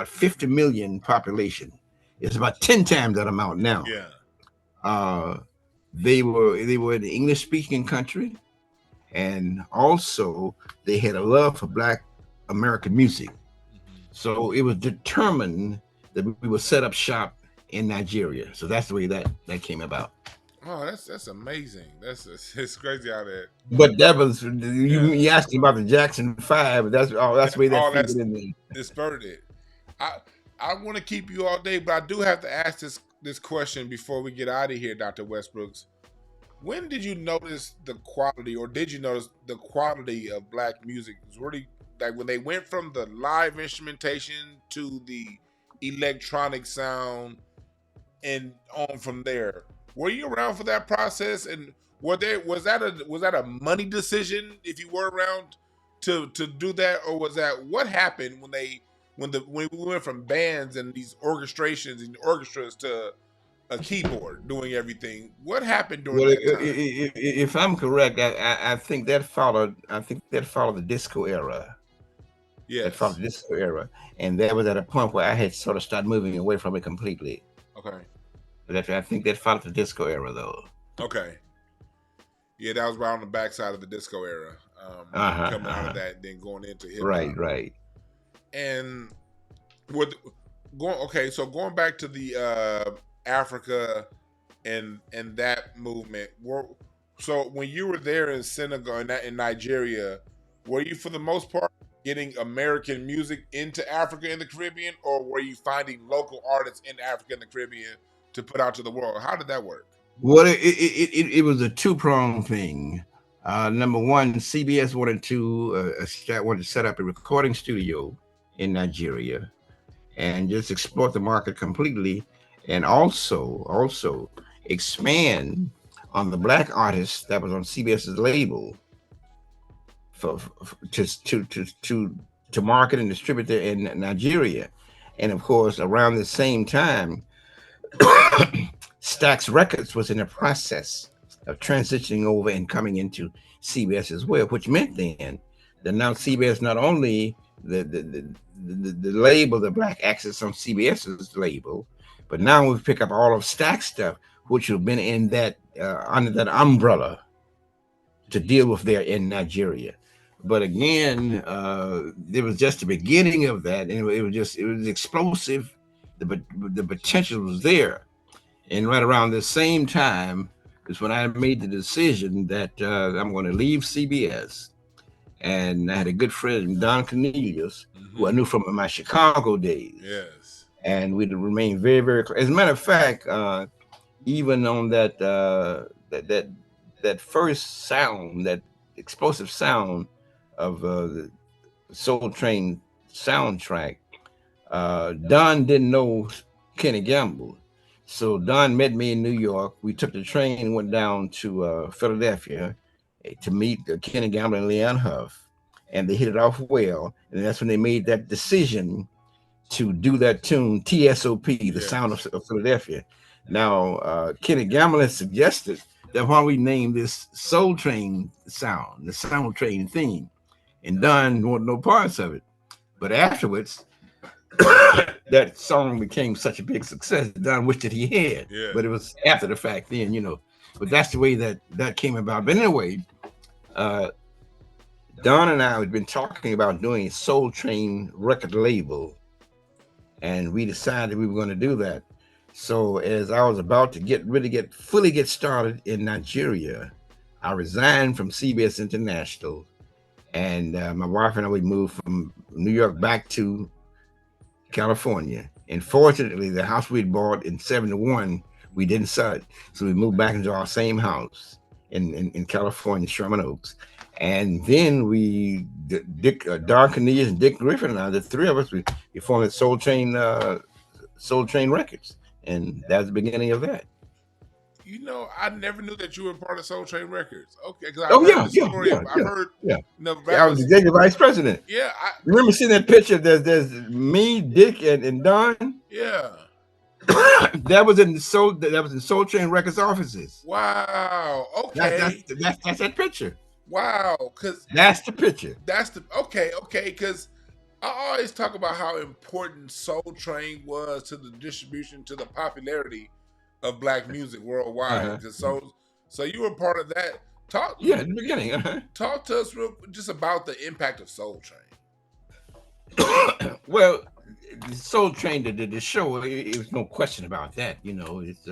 50 million population. It's about 10 times that amount now. Yeah. Uh, they were an English speaking country, and also they had a love for Black American music. Mm-hmm. So it was determined that we would set up shop in Nigeria. So that's the way that came about. Oh, that's amazing. It's crazy how that. But that was Yeah. you asked me about the Jackson Five. But that's the way that figured in there. It spurred it. I want to keep you all day, but I do have to ask this question before we get out of here, Dr. Westbrooks. When did you notice the quality, or did you notice the quality of Black music? It was really like when they went from the live instrumentation to the electronic sound and on from there. Were you around for that process? And was that a money decision if you were around to do that, or was that what happened when we went from bands and these orchestrations and orchestras to a keyboard doing everything? What happened during Well, that time? if I'm correct, I think that followed. I think that followed the disco era. Yes. That followed the disco era, and that was at a point where I had sort of started moving away from it completely. Okay. But I think that followed the disco era, though. Okay. Yeah, that was right on the backside of the disco era. Coming out of that, then going into hip hop. Right. And going back to the Africa and that movement. So when you were there in Senegal and in Nigeria, were you for the most part getting American music into Africa and the Caribbean, or were you finding local artists in Africa and the Caribbean to put out to the world? How did that work? Well, it was a two-pronged thing. Number one, CBS wanted to set up a recording studio in Nigeria and just exploit the market completely, and also expand on the Black artists that was on CBS's label to market and distribute it in Nigeria. And of course, around the same time, Stax Records was in the process of transitioning over and coming into CBS as well, which meant then that now CBS not only the label, the Black access on CBS's label, but now we pick up all of Stax stuff, which have been in that under that umbrella to deal with there in Nigeria. But again, it was just the beginning of that, and it was explosive. The potential was there. And right around the same time is when I made the decision that I'm going to leave CBS. And I had a good friend, Don Cornelius, who I knew from my Chicago days. Yes. And we'd remain very, very close. As a matter of fact, even on that first sound, that explosive sound of the Soul Train soundtrack, Don didn't know Kenny Gamble. So Don met me in New York. We took the train and went down to Philadelphia to meet Kenny Gamble and Leon Huff, and they hit it off well. And that's when they made that decision to do that tune, TSOP, the sound of Philadelphia. Now, Kenny Gamble has suggested that why we name this Soul Train sound, the Soul Train theme, and Don wanted no parts of it. But afterwards, that song became such a big success. Don wished that he had, but it was after the fact then, But that's the way that came about. But anyway, Don and I had been talking about doing a Soul Train record label, and we decided we were going to do that. So as I was about to fully get started in Nigeria, I resigned from CBS International, and my wife and I, we moved from New York back to California. And fortunately, the house we'd bought in 1971, we didn't sell it. So we moved back into our same house. in California, Sherman Oaks. And then Don Cornelius and Dick Griffin and I, the three of us, we formed Soul Train Records, and that was the beginning of that. I never knew that you were part of Soul Train Records. Okay, because I've Oh heard yeah, the yeah, story. yeah, I've yeah, heard, yeah. Yeah, I was rappers. executive vice president. Yeah, You remember seeing that picture? There's me, Dick, and Don. yeah. That was in Soul Train Records offices. Wow. That's Okay. that picture. Wow. Because That's the picture. that's the okay. Because I always talk about how important Soul Train was to the distribution, to the popularity of black music worldwide. Uh-huh. So you were part of that. Talk Yeah, in the beginning. Uh-huh. talk to us just about the impact of Soul Train. Well, Soul Train, the show, it was no question about that. It's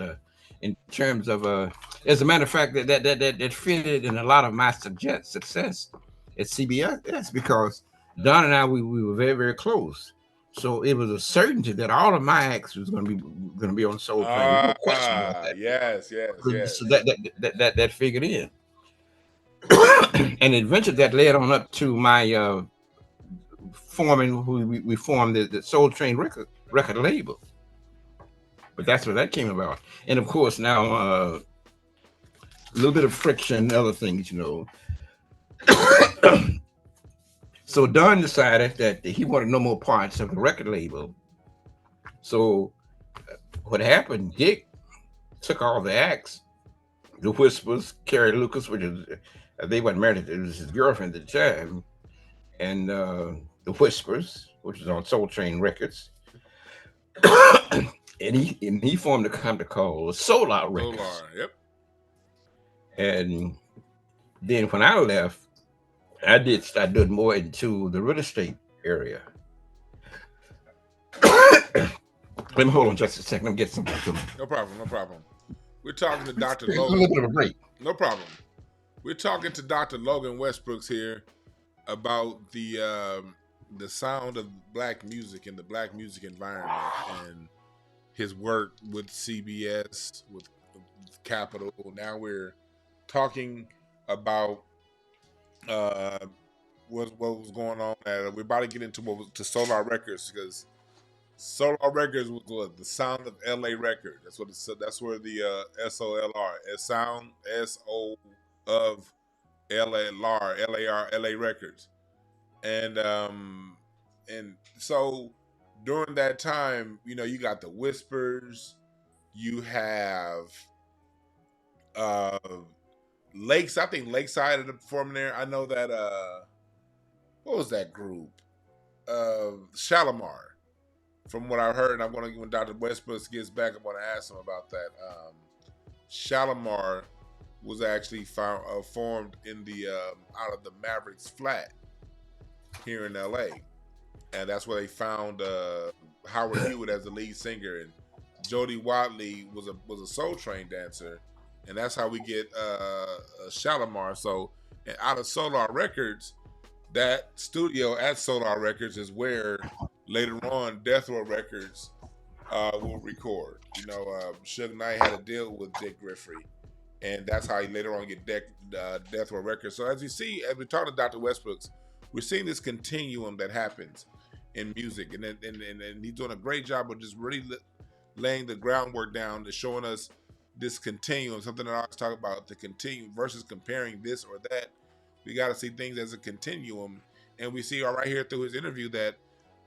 in terms of as a matter of fact, that fitted in a lot of my success at CBS. That's because Don and I we were very very close. So it was a certainty that all of my acts was going to be on Soul Train. There's no question about that. Yes. So that figured in, and eventually that led on up to my forming who we formed the Soul Train record label. But that's where that came about. And of course now a little bit of friction and other things. So Don decided that he wanted no more parts of the record label. So what happened, Dick took all the acts, the Whispers, Carrie Lucas, which is they weren't married, it was his girlfriend at the time, and the Whispers, which is on Soul Train Records. and he formed a company called Solar Records. Solar, yep. And then when I left, I did start doing more into the real estate area. Let me hold on just a second. Let me get something. No problem. We're talking to Dr. A Logan. little bit of a break. No problem. We're talking to Dr. Logan Westbrooks here about the sound of black music and the black music environment and his work with CBS, with Capitol. Now we're talking about what was going on. We're about to get into to Solar Records, because Solar Records was what, the sound of LA record. That's where the SOLR, sound SO of LA Records, and so during that time, you got the Whispers, you have Lakes. I think Lakeside ended up performing there. I know that what was that group? Shalimar. From what I heard, and I'm going to, when Dr. Westbrooks gets back, I'm going to ask him about that. Shalimar was actually formed in the out of the Mavericks flat here in LA, and that's where they found Howard Hewitt as the lead singer, and Jody Watley was a Soul Train dancer, and that's how we get Shalimar. So, and out of Solar Records, that studio at Solar Records is where later on Death Row Records will record. Suge Knight had a deal with Dick Griffey, and that's how he later on get Death Row Records. So as we talk to Dr. Westbrooks, we're seeing this continuum that happens in music, and he's doing a great job of just really laying the groundwork down to showing us this continuum, something that I always talk about, the continuum versus comparing this or that. We got to see things as a continuum, and we see right here through his interview that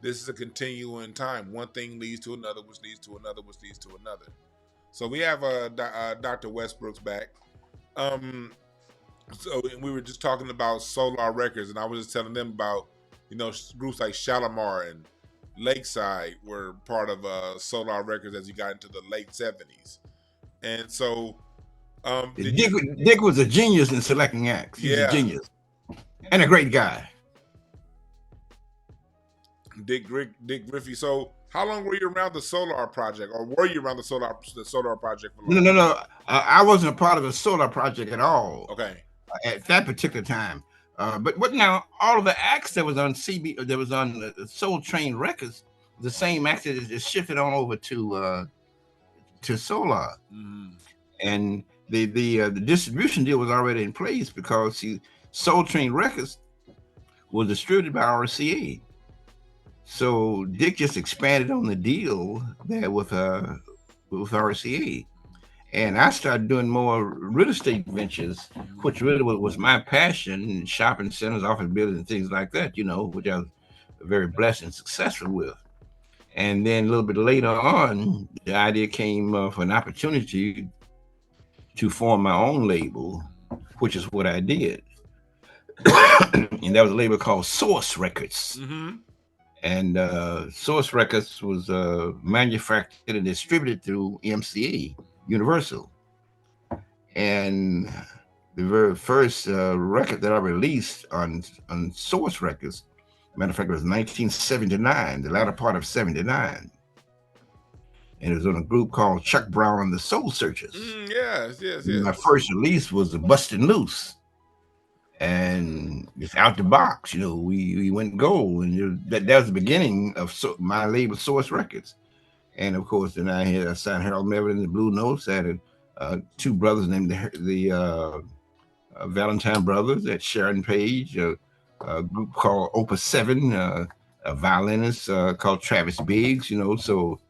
this is a continuum in time. One thing leads to another, which leads to another, which leads to another. So we have Dr. Westbrooks back. So we were just talking about Solar Records, and I was just telling them about, groups like Shalimar and Lakeside were part of Solar Records as you got into the late 70s. And so Dick was a genius in selecting acts. He's a genius and a great guy. Dick Griffey. So how long were you around the Solar Project, or were you around the Solar Project for long? No. I wasn't a part of the Solar Project at all. Okay. At that particular time. But now all of the acts that was on Soul Train Records, the same acts that is shifted on over to Solar. Mm-hmm. And the distribution deal was already in place because Soul Train Records was distributed by RCA. So Dick just expanded on the deal there with RCA. And I started doing more real estate ventures, which really was my passion, shopping centers, office buildings, and things like that, which I was very blessed and successful with. And then a little bit later on, the idea came for an opportunity to form my own label, which is what I did. And that was a label called Source Records. Mm-hmm. And Source Records was manufactured and distributed through MCA, Universal. And the very first record that I released on Source Records, matter of fact, it was 1979, the latter part of 79. And it was on a group called Chuck Brown and the Soul Searchers. Yes. My first release was Bustin' Loose. And it's out the box, we went gold. And that was the beginning of my label, Source Records. And of course, then I signed Harold Melvin and the Blue Notes. I had two brothers named the Valentine Brothers at Sharon Page, a group called Opus 7, a violinist called Travis Biggs, So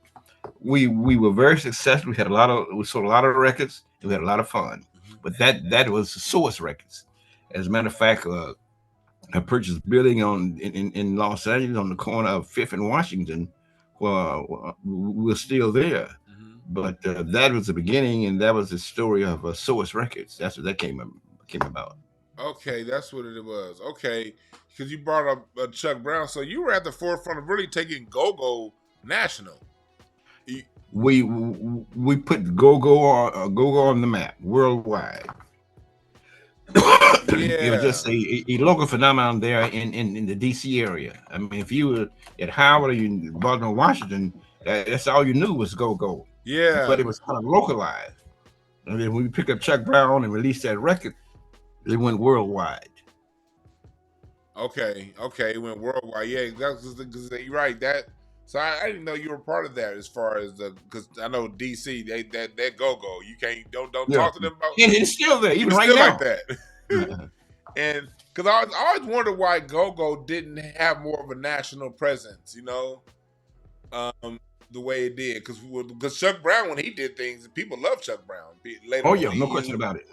we were very successful. We sold a lot of records, and we had a lot of fun. But that was Source Records. As a matter of fact, I purchased a building in Los Angeles on the corner of Fifth and Washington. Well, we're still there. Mm-hmm. But that was the beginning, and that was the story of Source Records. That's what that came about. Okay, that's what it was. Okay, because you brought up Chuck Brown, so you were at the forefront of really taking go-go national. We put go-go on the map worldwide. It was just a local phenomenon there in the DC area. I mean, if you were at Howard or in Baltimore, Washington, that's all you knew was go-go. Yeah. But it was kind of localized. And then when we picked up Chuck Brown and released that record, it went worldwide. Okay, it went worldwide. Yeah, that's because you're right. So I didn't know you were part of that as far as because I know DC that go-go. You can't don't talk to them about. And it's still there, even right still now. Like that. And because I always wondered why go-go didn't have more of a national presence, the way it did. Because Chuck Brown, when he did things, people loved Chuck Brown. Oh yeah, no question about it.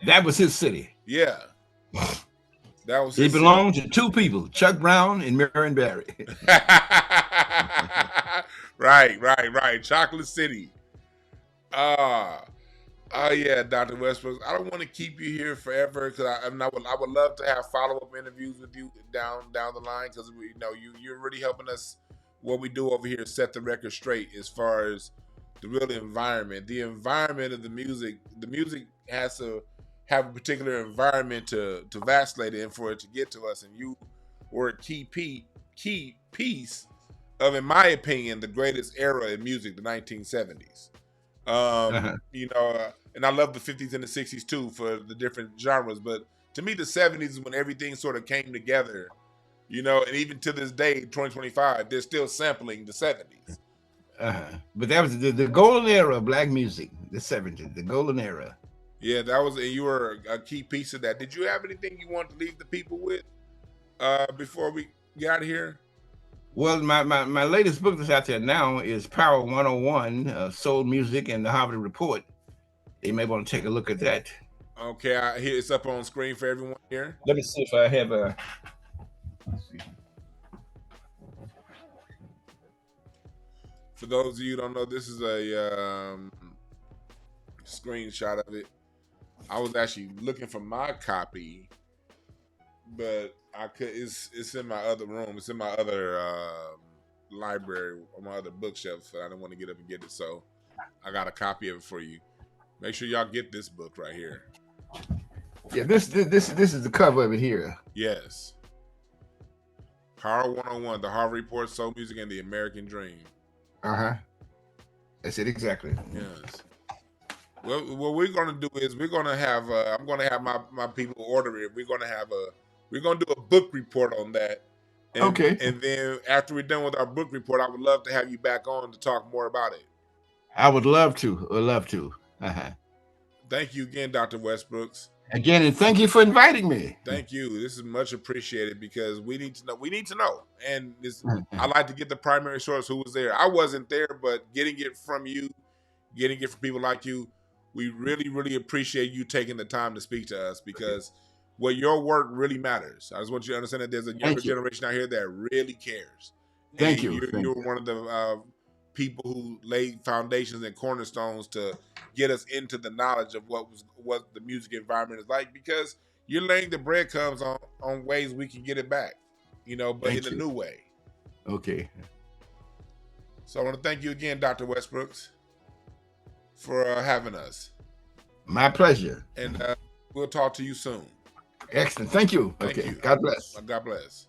That was his city. Yeah. That was. It belonged to two people, Chuck Brown and Marion Barry. Right. Chocolate City. Yeah, Dr. Westbrooks. I don't want to keep you here forever because I would love to have follow-up interviews with you down the line because you're really helping us. What we do over here is set the record straight as far as the real environment. The environment of the music. The music has to have a particular environment to vacillate in for it to get to us. And you were a key piece of, in my opinion, the greatest era in music, the 1970s. And I love the 50s and the 60s too for the different genres. But to me, the 70s is when everything sort of came together. And even to this day, 2025, they're still sampling the 70s. But that was the golden era of black music, the 70s, the golden era. Yeah, that was, and you were a key piece of that. Did you have anything you want to leave the people with before we get out of here? Well, my latest book that's out there now is Power 101, Soul Music and the Harvard Report. You may want to take a look at that. Okay, here it's up on screen for everyone here. Let me see if I have a... For those of you who don't know, this is a screenshot of it. I was actually looking for my copy, but I could. It's in my other room. It's in my other library on my other bookshelf. I didn't want to get up and get it, so I got a copy of it for you. Make sure y'all get this book right here. Yeah, this is the cover of it here. Yes. Power 101, the Harvard Report, Soul Music, and the American Dream. That's it exactly. Yes. Well, what we're gonna do is we're gonna have I'm gonna have my people order it. We're gonna do a book report on that. And, okay. And then after we're done with our book report, I would love to have you back on to talk more about it. I would love to. Thank you again, Dr. Westbrooks. Again, and thank you for inviting me. Thank you. This is much appreciated because we need to know. We need to know, and I like to get the primary source who was there. I wasn't there, but getting it from you, getting it from people like you, we really, really appreciate you taking the time to speak to us because what your work really matters. I just want you to understand that there's a younger generation out here that really cares. Thank you. You're one of the people who laid foundations and cornerstones to get us into the knowledge of what the music environment is like because you're laying the breadcrumbs on ways we can get it back, but in a new way. Okay. So I want to thank you again, Dr. Westbrooks, for having us. My pleasure. And we'll talk to you soon. Excellent. Thank you. Thank you. God bless. God bless.